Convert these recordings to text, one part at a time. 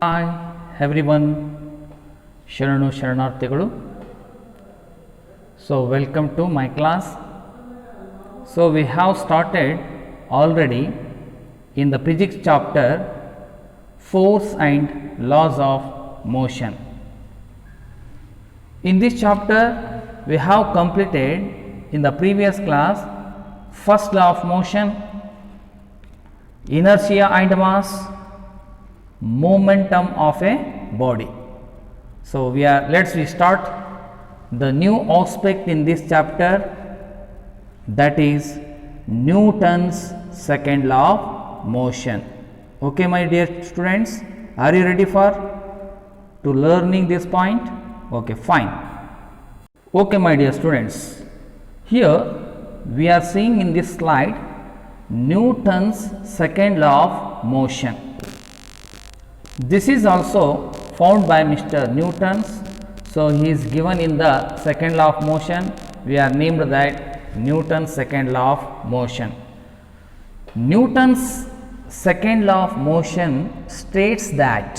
Hi everyone, ಶರಣು ಶರಣಾರ್ಥಿಗಳು. So welcome to my class. So we have started already in the physics chapter force and laws of motion. In this chapter we have completed in the previous class first law of motion, inertia and mass, momentum of a body. So let's start the new aspect in this chapter, that is Newton's second law of motion. Okay my dear students, are you ready for to learning this point? Okay, fine. Okay my dear students, here we are seeing in this slide Newton's second law of motion. This is also found by Mr. Newton. So he is given in the second law of motion. We are named that Newton's second law of motion. Newton's second law of motion states that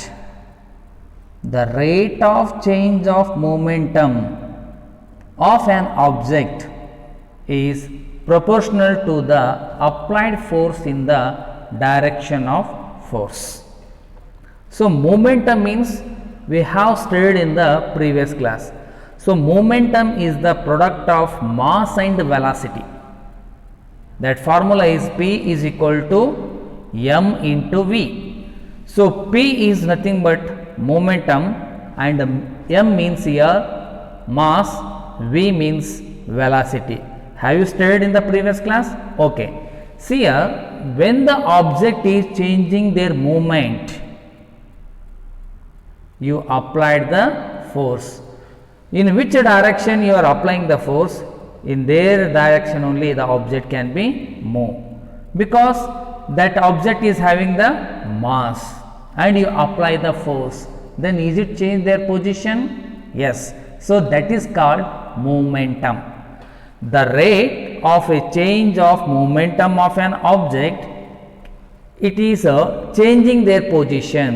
the rate of change of momentum of an object is proportional to the applied force in the direction of force. So momentum means we have studied in the previous class. So momentum is the product of mass and velocity. That formula is P is equal to m into v. So P is nothing but momentum and m means here mass, v means velocity. Have you studied in the previous class? Okay. See here, when the object is changing their movement, you applied the force. In which direction you are applying the force? In their direction only the object can be moved, because that object is having the mass and you apply the force. Then is it change their position? Yes. So that is called momentum. The rate of a change of momentum of an object, it is changing their position.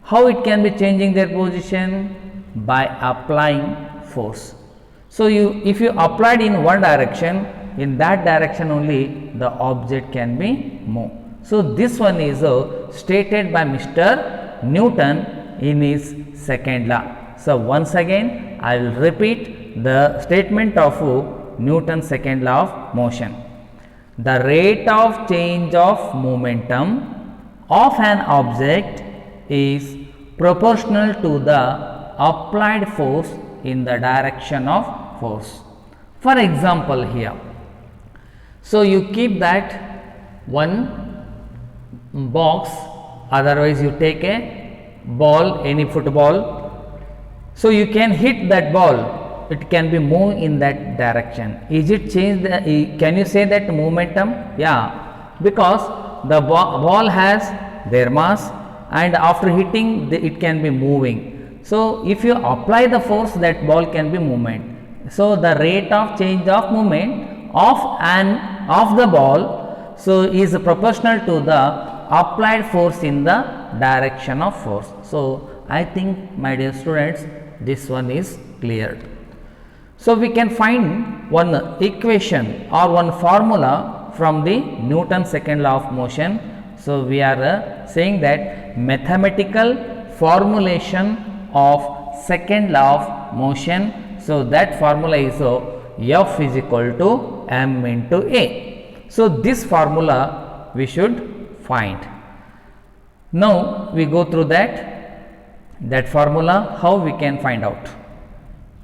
How it can be changing their position? By applying force. So if you applied in one direction, in that direction only the object can be moved. So this one is stated by Mr. Newton in his second law. So once again I will repeat the statement of Newton's second law of motion. The rate of change of momentum of an object is proportional to the applied force in the direction of force. For example here, so you keep that one box, otherwise you take a ball, any football, so you can hit that ball, it can be moved in that direction. Is it change the, can you say that momentum? Yeah, because the ball has their mass and after hitting it can be moving. So if you apply the force, that ball can be movement. So the rate of change of movement of the ball so is proportional to the applied force in the direction of force. So I think my dear students, this one is clear. So we can find one equation or one formula from the Newton's second law of motion. So we are saying that mathematical formulation of second law of motion. So that formula is F is equal to m into a. So this formula we should find. Now we go through that formula, how we can find out.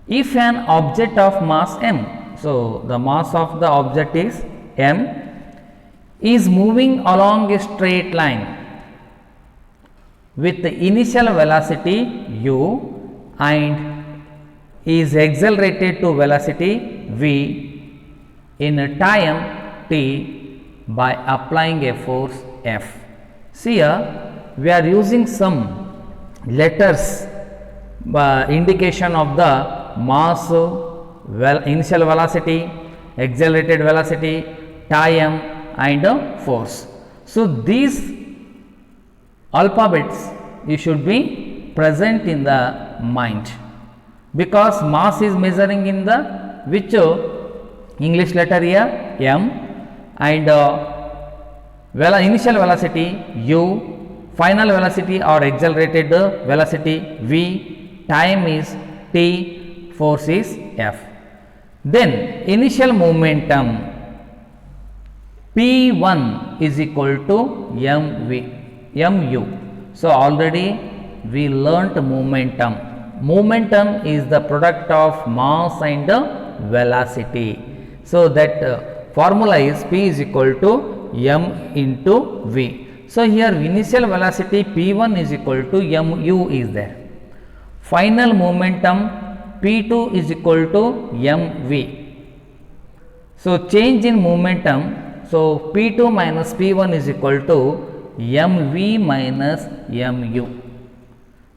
If an object of mass m, so the mass of the object is m, is moving along a straight line with the initial velocity u and is accelerated to velocity v in a time t by applying a force F. See here, we are using some letters indication of the mass, initial velocity, accelerated velocity, time and force. So these alphabets you should be present in the mind, because mass is measuring in the which English letter here m, and initial velocity u, final velocity or accelerated velocity v, time is t, force is F. Then initial momentum P1 is equal to mu. So already we learnt momentum. Momentum is the product of mass and velocity. So that formula is P is equal to m into v. So here initial velocity P1 is equal to mu is there. Final momentum P2 is equal to mv. So change in momentum, so P2 minus P1 is equal to mv minus mu.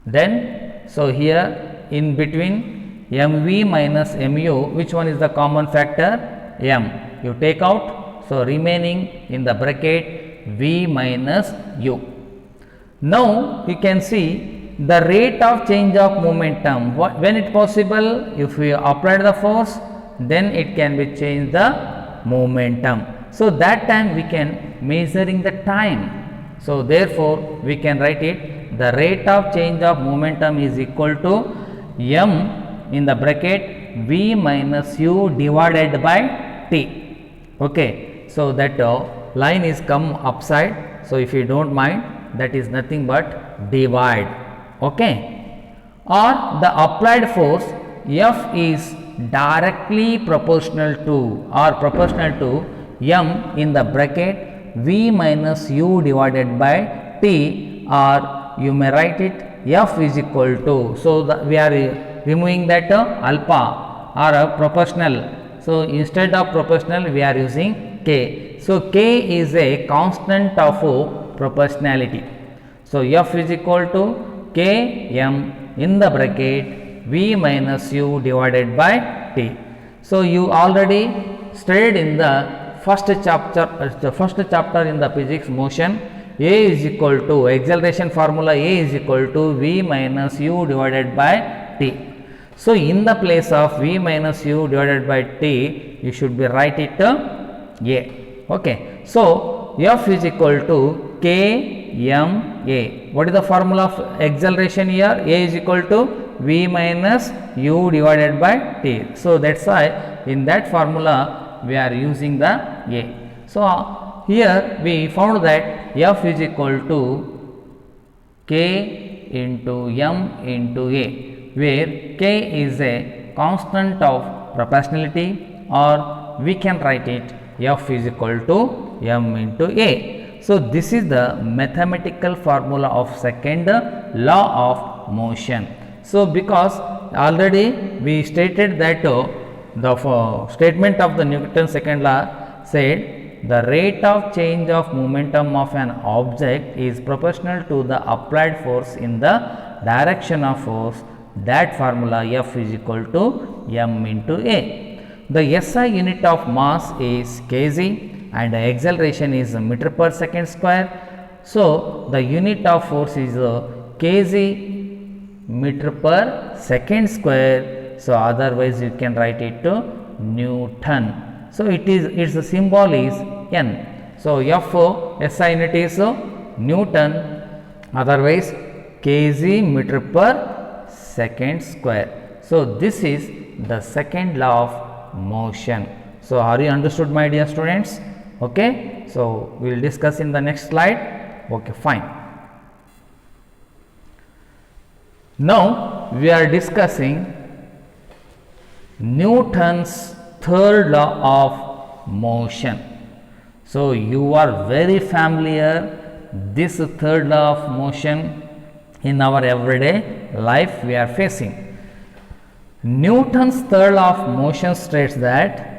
Then so here in between mv minus mu, which one is the common factor? M. You take out, so remaining in the bracket v minus u. Now you can see the rate of change of momentum. When it possible, if we apply the force, then it can be change the momentum. So that time we can measuring the time. So therefore we can write it, the rate of change of momentum is equal to m in the bracket v minus u divided by t. Okay, so that line is come upside. So if you don't mind, that is nothing but divide. Okay, or the applied force F is directly proportional to m in the bracket v minus u divided by t, or you may write it F is equal to, so we are removing that alpha or proportional. So instead of proportional we are using k. So k is a constant of proportionality. So F is equal to k m in the bracket v minus u divided by t. So you already studied in the first chapter in the physics motion. A is equal to acceleration formula, A is equal to v minus u divided by t. So in the place of v minus u divided by t, you should be write it A. Okay. So F is equal to k m a. What is the formula of acceleration here? A is equal to v minus u divided by t. So that's why in that formula we are using the A. So here we found that F is equal to k into m into A, where k is a constant of proportionality, or we can write it F is equal to m into A. So this is the mathematical formula of second law of motion. So because already we stated that the statement of the Newton's second law said the rate of change of momentum of an object is proportional to the applied force in the direction of force. That formula F is equal to m into A. The SI unit of mass is kg and the acceleration is meter per second square. So the unit of force is kg meter per second square. So otherwise you can write it to Newton. So its symbol is N. So F SI unit is Newton, otherwise kg meter per second square. So this is the second law of motion. So are you understood, my dear students? Okay, so we will discuss in the next slide. Okay, fine. Now we are discussing Newton's third law of motion. So you are very familiar this third law of motion in our everyday life we are facing. Newton's third law of motion states that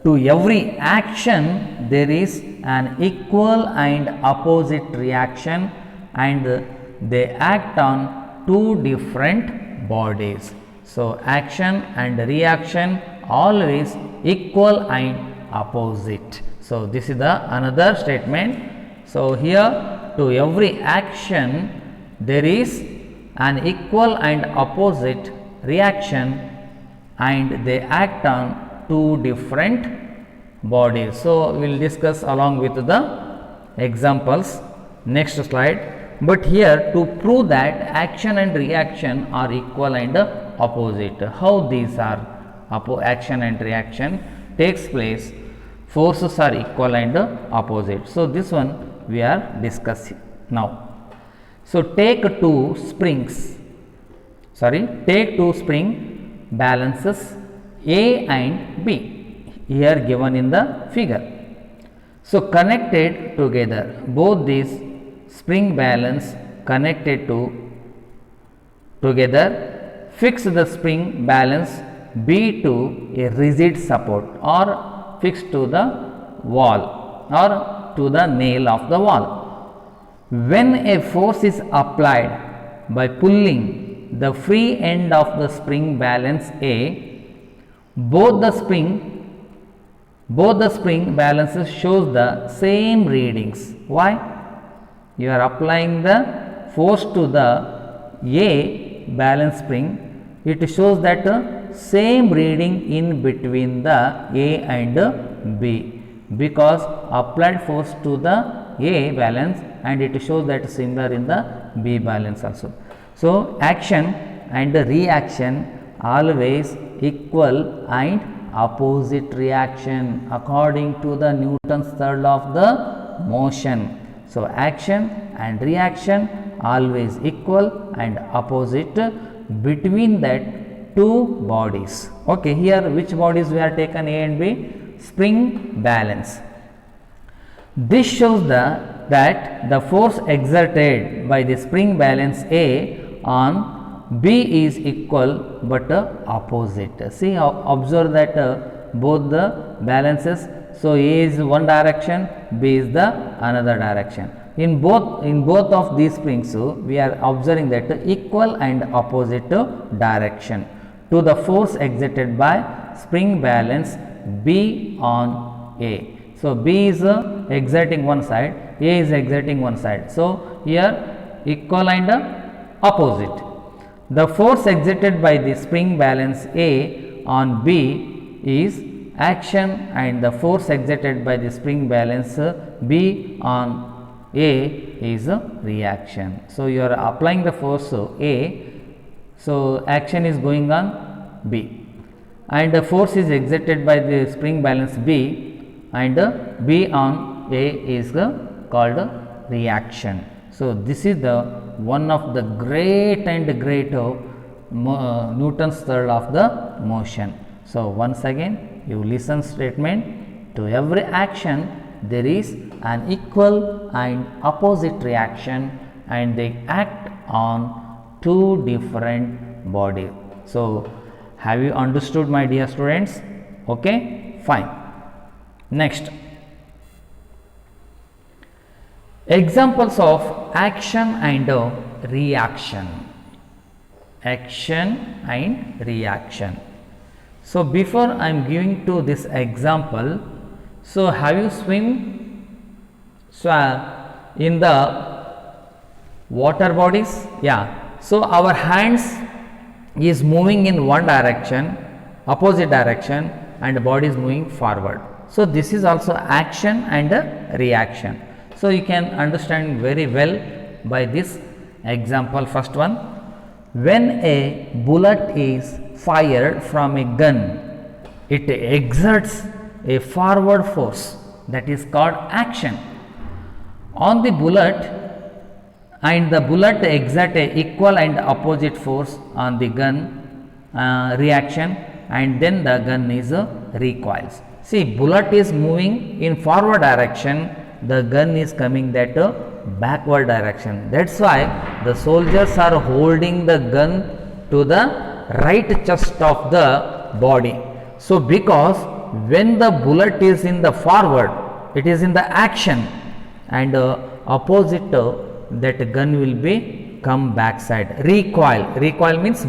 to every action there is an equal and opposite reaction, and they act on two different bodies. So action and reaction always equal and opposite. So this is the another statement. So here to every action there is an equal and opposite reaction, and they act on two different bodies. So, we will discuss along with the examples next slide. But here, to prove that action and reaction are equal and opposite, how these are action and reaction takes place, forces are equal and opposite. So, this one we are discussing now. So, take two spring balances A and B here given in the figure. So, connected together, both these spring balance connected together, fix the spring balance B to a rigid support or fixed to the wall or to the nail of the wall. When a force is applied by pulling the free end of the spring balance A, both the spring balances shows the same readings. Why? You are applying the force to the A balance spring, it shows that same reading in between the A and B, because applied force to the A balance and it shows that similar in the B balance also. So, action and reaction always equal and opposite reaction according to the Newton's third law of the motion. So, action and reaction always equal and opposite between that two bodies. Okay, here which bodies we are taken, A and B? Spring balance. This shows that the force exerted by the spring balance A on B is equal but opposite. See, observe that both the balances. So, A is one direction, B is the another direction. In both of these springs, we are observing that equal and opposite direction to the force exerted by spring balance B on A. So, B is exerting one side, A is exerting one side. So, here equal and opposite. The force exerted by the spring balance A on B is action and the force exerted by the spring balance B on A is a reaction. So, you are applying the force A, so action is going on B and the force is exerted by the spring balance B and B on A is called reaction. So, this is the one of the great Newton's third law of the motion. So, once again you listen statement, to every action there is an equal and opposite reaction and they act on two different bodies. So, have you understood, my dear students? Okay, fine. Next, examples of action and reaction. Action and reaction. So, before I am giving to this example, so have you swim in the water bodies? Yeah. So, our hands is moving in one direction, opposite direction, and body is moving forward. So, this is also action and reaction. So, you can understand very well by this example. First one, when a bullet is fired from a gun, it exerts a forward force, that is called action on the bullet, and the bullet exert a equal and opposite force on the gun, reaction, and then the gun is recoils. See, bullet is moving in forward direction, the gun is coming that backward direction. That's why the soldiers are holding the gun to the right chest of the body. So, because when the bullet is in the forward, it is in the action, and opposite that gun will be come backside. Recoil means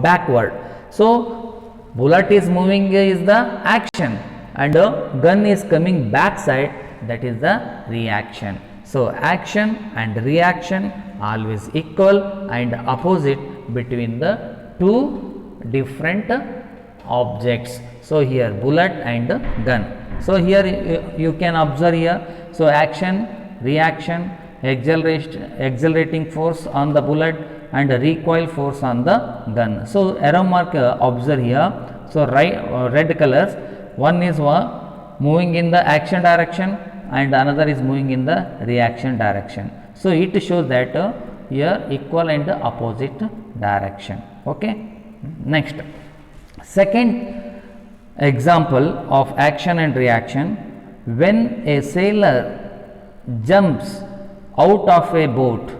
backward. So, bullet is moving is the action and gun is coming backside, that is the reaction. So action and reaction always equal and opposite between the two different objects. So here bullet and gun. So here you can observe here. So action, reaction, accelerating force on the bullet and recoil force on the gun. So arrow mark observe here. So red colors, one is moving in the action direction and another is moving in the reaction direction. So it shows that here equal and opposite direction. Okay. Next, second example of action and reaction. When a sailor jumps out of a boat,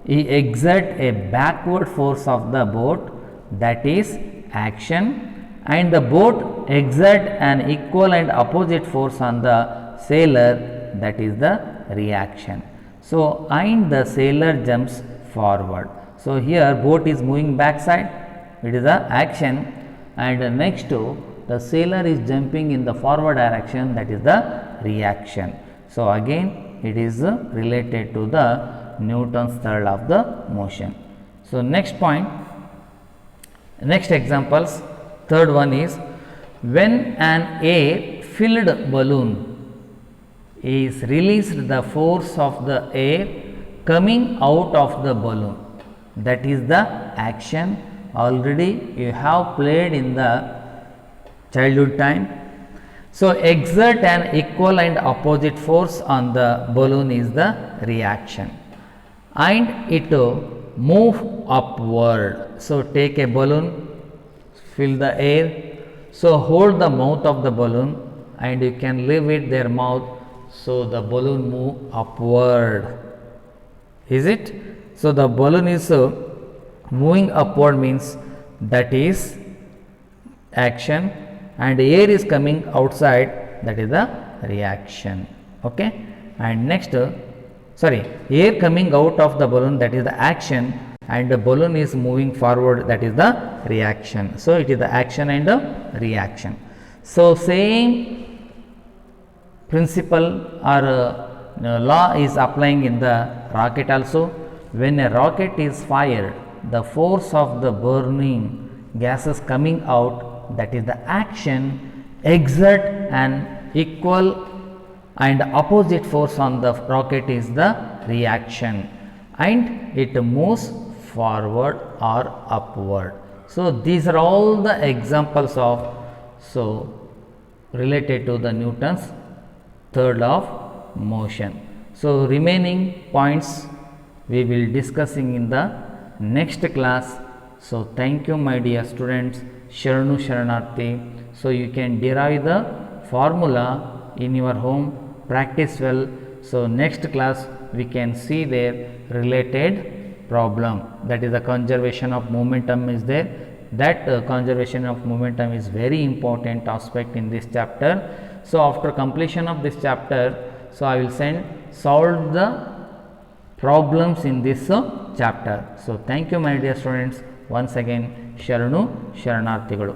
he exerts a backward force of the boat, that is action, and the boat exerts an equal and opposite force on the sailor, that is the reaction. So and the sailor jumps forward. So here boat is moving backside, it is the action, and next to the sailor is jumping in the forward direction, that is the reaction. So again it is related to the Newton's third law of the motion. So next point, next examples, third one is when an air filled balloon is released, the force of the air coming out of the balloon, that is the action. Already you have played in the childhood time. So exert an equal and opposite force on the balloon is the reaction, and it move upward. So take a balloon, fill the air, so hold the mouth of the balloon and you can leave it their mouth, so the balloon move upward. Is it? So the balloon is moving upward means that is action, and air is coming outside, that is the reaction. Okay. And next air coming out of the balloon, that is the action, and the balloon is moving forward, that is the reaction. So it is the action and the reaction. So same principle or law is applying in the rocket also. When a rocket is fired, the force of the burning gases coming out, that is the action, exert an equal and opposite force on the rocket is the reaction, and it moves forward or upward. So these are all the examples of related to the Newton's third law of motion. So remaining points we will discussing in the next class. So thank you my dear students. Sharanu Sharanarthi. So you can derive the formula in your home, practice well. So next class we can see their related problem, that is the conservation of momentum is there. That conservation of momentum is very important aspect in this chapter. So after completion of this chapter, so I will solve the problems in this chapter. So thank you my dear students. Once again Sharanu Sharanarthigalu.